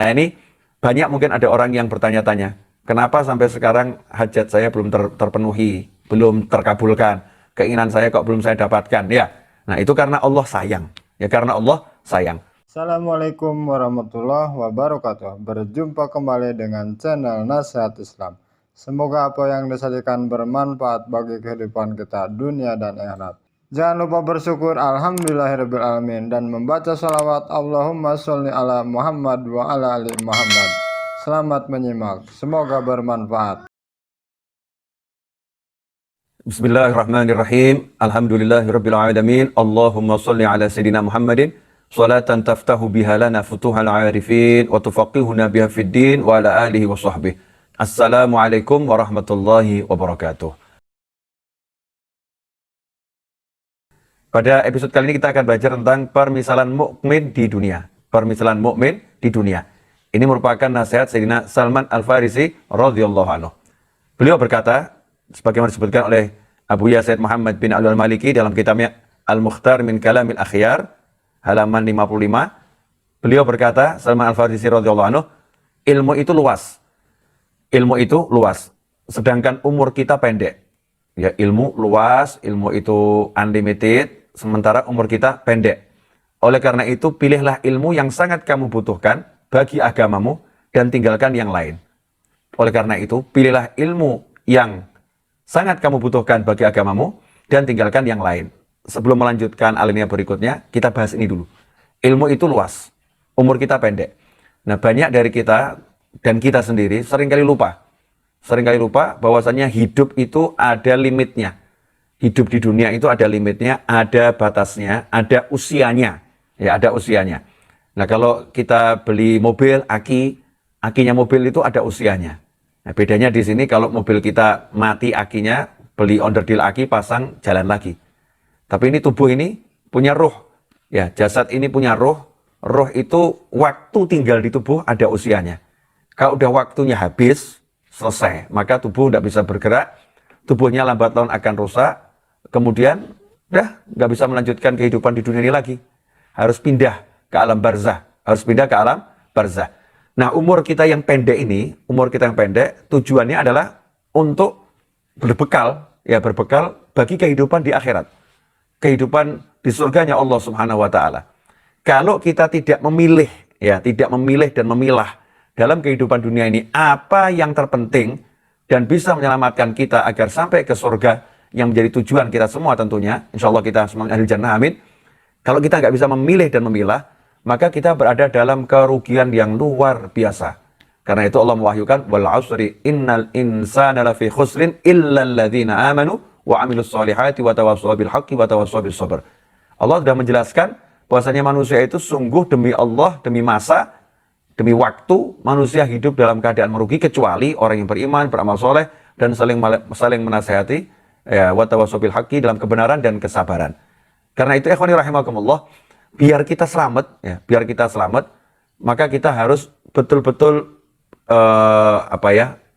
Nah ini banyak mungkin ada orang yang bertanya-tanya, kenapa sampai sekarang hajat saya belum terpenuhi, belum terkabulkan, keinginan saya kok belum saya dapatkan. Ya, nah itu karena Allah sayang. Ya karena Allah sayang. Assalamualaikum warahmatullahi wabarakatuh. Berjumpa kembali dengan channel Nasihat Islam. Semoga apa yang disajikan bermanfaat bagi kehidupan kita dunia dan akhirat. Jangan lupa bersyukur alhamdulillahirrabbilalamin dan membaca salawat Allahumma sholli ala Muhammad wa ala ali Muhammad. Selamat menyimak, semoga bermanfaat. Bismillahirrahmanirrahim. Alhamdulillahirabbil alamin. Allahumma shalli ala sayidina Muhammadin salatan taftahu biha lana futuhal arifin wa tufaqihuna biha fid din wa ala alihi wa sahbihi. Assalamualaikum warahmatullahi wabarakatuh. Pada episode kali ini kita akan belajar tentang permisalan mukmin di dunia. Permisalan mukmin di dunia. Ini merupakan nasihat Sayyidina Salman Al-Farisi radhiyallahu anhu. Beliau berkata, sebagaimana disebutkan oleh Abu Yazid Muhammad bin Al-Maliki dalam kitabnya Al-Mukhtar min Kalamil Akhyar, halaman 55. Beliau berkata, Salman Al-Farisi radhiyallahu anhu, ilmu itu luas. Ilmu itu luas. Sedangkan umur kita pendek. Ya, ilmu luas, ilmu itu unlimited, sementara umur kita pendek. Oleh karena itu, pilihlah ilmu yang sangat kamu butuhkan bagi agamamu dan tinggalkan yang lain. Oleh karena itu, pilihlah ilmu yang sangat kamu butuhkan bagi agamamu dan tinggalkan yang lain. Sebelum melanjutkan alinea berikutnya, kita bahas ini dulu. Ilmu itu luas, umur kita pendek. Nah, banyak dari kita dan kita sendiri seringkali lupa bahwasanya hidup itu ada limitnya. Hidup di dunia itu ada limitnya, ada batasnya, ada usianya. Ya, ada usianya. Nah, kalau kita beli mobil, akinya mobil itu ada usianya. Nah, bedanya di sini kalau mobil kita mati akinya, beli onderdil aki, pasang, jalan lagi. Tapi ini tubuh ini punya ruh. Ya, jasad ini punya ruh. Ruh itu waktu tinggal di tubuh ada usianya. Kalau udah waktunya habis, selesai, maka tubuh tidak bisa bergerak, tubuhnya lambat laun akan rusak, kemudian udah nggak bisa melanjutkan kehidupan di dunia ini lagi. Harus pindah ke alam barzah, Nah, umur kita yang pendek ini, tujuannya adalah untuk berbekal bagi kehidupan di akhirat. Kehidupan di surganya Allah Subhanahu wa taala. Kalau kita tidak memilih dan memilah dalam kehidupan dunia ini apa yang terpenting dan bisa menyelamatkan kita agar sampai ke surga yang menjadi tujuan kita semua tentunya, insya Allah kita semua ahli jannah, amin. Kalau kita nggak bisa memilih dan memilah, maka kita berada dalam kerugian yang luar biasa. Karena itu Allah mewahyukan, wal asri innal insana lafi khusrin illa alladzina amanu wa amilus solihati wa tawassaw bil haqqi wa tawassaw bis sabr. Allah sudah menjelaskan bahwasanya manusia itu sungguh demi Allah, demi masa, demi waktu, manusia hidup dalam keadaan merugi kecuali orang yang beriman, beramal soleh dan saling menasihati, ya, wa tawassaw bil haqqi, dalam kebenaran dan kesabaran. Karena itu ikhwani rahimakumullah, biar kita selamat, maka kita harus betul-betul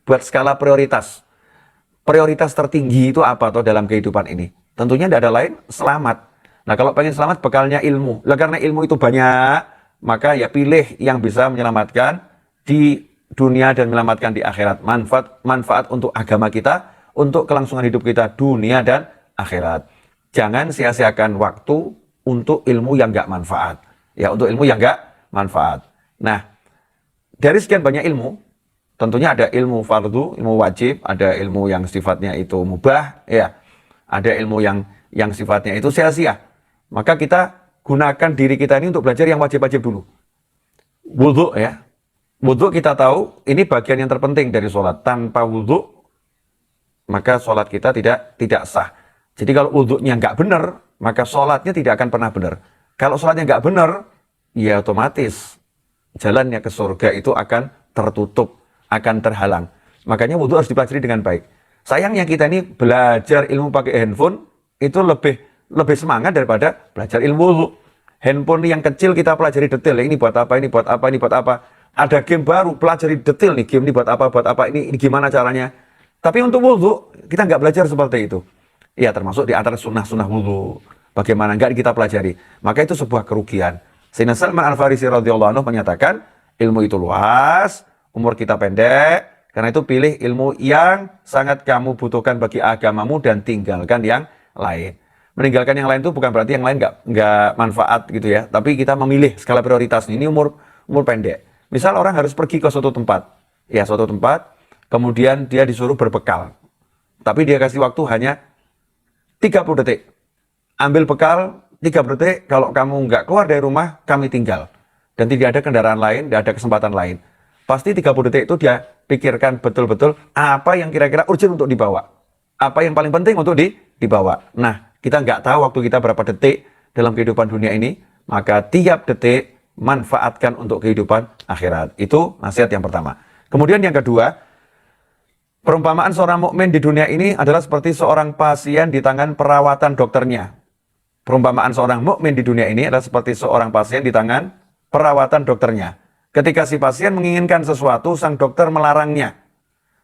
buat skala prioritas. Prioritas tertinggi itu apa toh dalam kehidupan ini? Tentunya tidak ada lain, selamat. Nah, kalau pengen selamat, bekalnya ilmu. Nah, karena ilmu itu banyak, maka ya pilih yang bisa menyelamatkan di dunia dan menyelamatkan di akhirat. Manfaat untuk agama kita, untuk kelangsungan hidup kita dunia dan akhirat. Jangan sia-siakan waktu untuk ilmu yang nggak manfaat. Ya, untuk ilmu yang nggak manfaat. Nah, dari sekian banyak ilmu, tentunya ada ilmu fardu, ilmu wajib, ada ilmu yang sifatnya itu mubah, ya. Ada ilmu yang sifatnya itu sia-sia. Maka kita gunakan diri kita ini untuk belajar yang wajib-wajib dulu. Wudhu, ya. Wudhu kita tahu ini bagian yang terpenting dari sholat. Tanpa wudhu, maka sholat kita tidak sah. Jadi kalau wudhunya nggak benar, maka sholatnya tidak akan pernah benar. Kalau sholatnya nggak benar, ya otomatis jalannya ke surga itu akan tertutup, akan terhalang. Makanya wudhu harus dipelajari dengan baik. Sayangnya kita ini belajar ilmu pakai handphone itu lebih semangat daripada belajar ilmu wudhu. Handphone yang kecil kita pelajari detail, ini buat apa, ini buat apa, ini buat apa. Ada game baru, pelajari detail nih, game ini buat apa, ini gimana caranya. Tapi untuk wudhu, kita nggak belajar seperti itu. Ya, termasuk di antara sunnah-sunnah wudhu. Bagaimana nggak kita pelajari. Maka itu sebuah kerugian. Sayyidina Salman Al-Farisi radhiyallahu anhu menyatakan, Ilmu itu luas, umur kita pendek, karena itu pilih ilmu yang sangat kamu butuhkan bagi agamamu dan tinggalkan yang lain. Meninggalkan yang lain itu bukan berarti yang lain nggak manfaat gitu ya, tapi kita memilih skala prioritas. Ini umur pendek. Misal orang harus pergi ke suatu tempat, kemudian dia disuruh berbekal, tapi dia kasih waktu hanya 30 detik. Ambil bekal 30 detik, kalau kamu nggak keluar dari rumah, kami tinggal. Dan tidak ada kendaraan lain, tidak ada kesempatan lain. Pasti 30 detik itu dia pikirkan betul-betul apa yang kira-kira urgent untuk dibawa. Apa yang paling penting untuk dibawa. Nah, kita nggak tahu waktu kita berapa detik dalam kehidupan dunia ini, maka tiap detik manfaatkan untuk kehidupan akhirat. Itu nasihat yang pertama. Kemudian yang kedua, perumpamaan seorang mukmin di dunia ini adalah seperti seorang pasien di tangan perawatan dokternya. Perumpamaan seorang mukmin di dunia ini adalah seperti seorang pasien di tangan perawatan dokternya. Ketika si pasien menginginkan sesuatu, sang dokter melarangnya.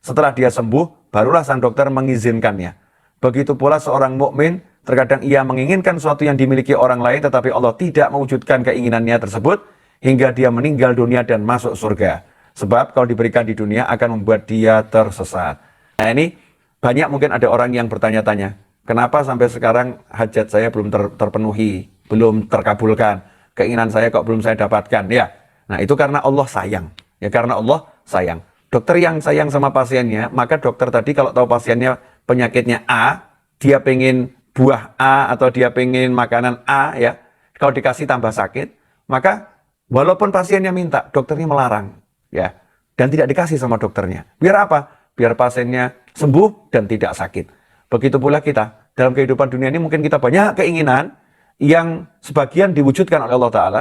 Setelah dia sembuh, barulah sang dokter mengizinkannya. Begitu pula seorang mukmin, terkadang ia menginginkan sesuatu yang dimiliki orang lain, tetapi Allah tidak mewujudkan keinginannya tersebut, hingga dia meninggal dunia dan masuk surga. Sebab kalau diberikan di dunia akan membuat dia tersesat. Nah ini, banyak mungkin ada orang yang bertanya-tanya, kenapa sampai sekarang hajat saya belum terpenuhi, belum terkabulkan? Keinginan saya kok belum saya dapatkan, ya. Nah itu karena Allah sayang, ya karena Allah sayang. Dokter yang sayang sama pasiennya, maka dokter tadi kalau tahu pasiennya penyakitnya A, dia pengen buah A atau dia pengen makanan A, ya. Kalau dikasih tambah sakit, maka walaupun pasiennya minta, dokternya melarang, ya. Dan tidak dikasih sama dokternya. Biar apa? Biar pasiennya sembuh dan tidak sakit. Begitu pula kita dalam kehidupan dunia ini mungkin kita banyak keinginan yang sebagian diwujudkan oleh Allah Ta'ala.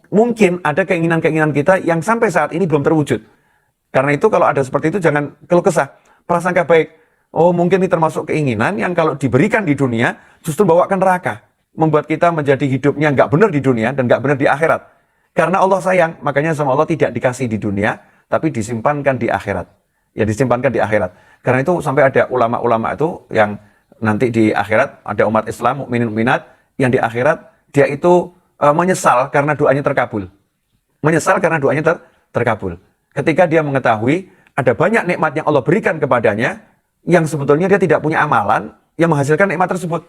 Mungkin ada keinginan-keinginan kita yang sampai saat ini belum terwujud. Karena itu kalau ada seperti itu jangan keluh kesah, prasangka baik. Oh mungkin ini termasuk keinginan yang kalau diberikan di dunia justru bawa ke neraka. Membuat kita menjadi hidupnya nggak benar di dunia dan nggak benar di akhirat. Karena Allah sayang, makanya sama Allah tidak dikasih di dunia, tapi disimpankan di akhirat. Ya disimpankan di akhirat. Karena itu sampai ada ulama-ulama itu yang nanti di akhirat ada umat Islam, mukminin mukminat, yang di akhirat dia itu menyesal karena doanya terkabul. Menyesal karena doanya terkabul. Ketika dia mengetahui ada banyak nikmat yang Allah berikan kepadanya, yang sebetulnya dia tidak punya amalan yang menghasilkan nikmat tersebut.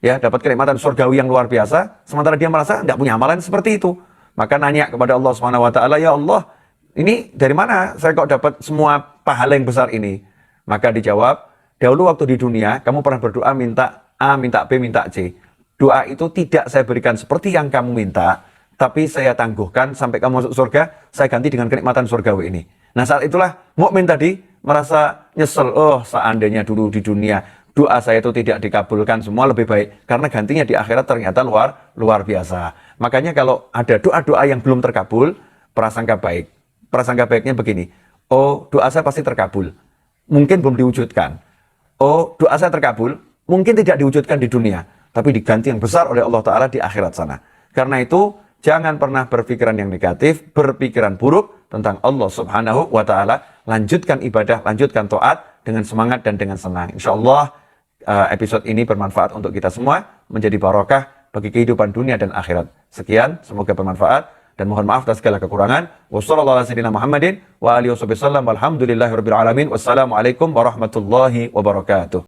Ya, dapat kenikmatan surgawi yang luar biasa, sementara dia merasa tidak punya amalan seperti itu. Maka nanya kepada Allah Subhanahu wa taala, "Ya Allah, ini dari mana saya kok dapat semua pahala yang besar ini?" Maka dijawab, "Dahulu waktu di dunia kamu pernah berdoa minta A, minta B, minta C. Doa itu tidak saya berikan seperti yang kamu minta, tapi saya tangguhkan sampai kamu masuk surga, saya ganti dengan kenikmatan surgawi ini." Nah saat itulah mukmin tadi merasa nyesel, oh seandainya dulu di dunia doa saya itu tidak dikabulkan, semua lebih baik, karena gantinya di akhirat ternyata luar biasa. Makanya kalau ada doa-doa yang belum terkabul, prasangka baik. Prasangka baiknya begini, oh doa saya pasti terkabul, mungkin belum diwujudkan. Oh doa saya terkabul, mungkin tidak diwujudkan di dunia, tapi diganti yang besar oleh Allah Ta'ala di akhirat sana. Karena itu, jangan pernah berpikiran yang negatif, berpikiran buruk tentang Allah Subhanahu wa Ta'ala. Lanjutkan ibadah, lanjutkan taat dengan semangat dan dengan senang. Insya Allah, episode ini bermanfaat untuk kita semua, menjadi barokah bagi kehidupan dunia dan akhirat. Sekian, semoga bermanfaat, dan mohon maaf atas segala kekurangan. Wassalamualaikum warahmatullahi wabarakatuh.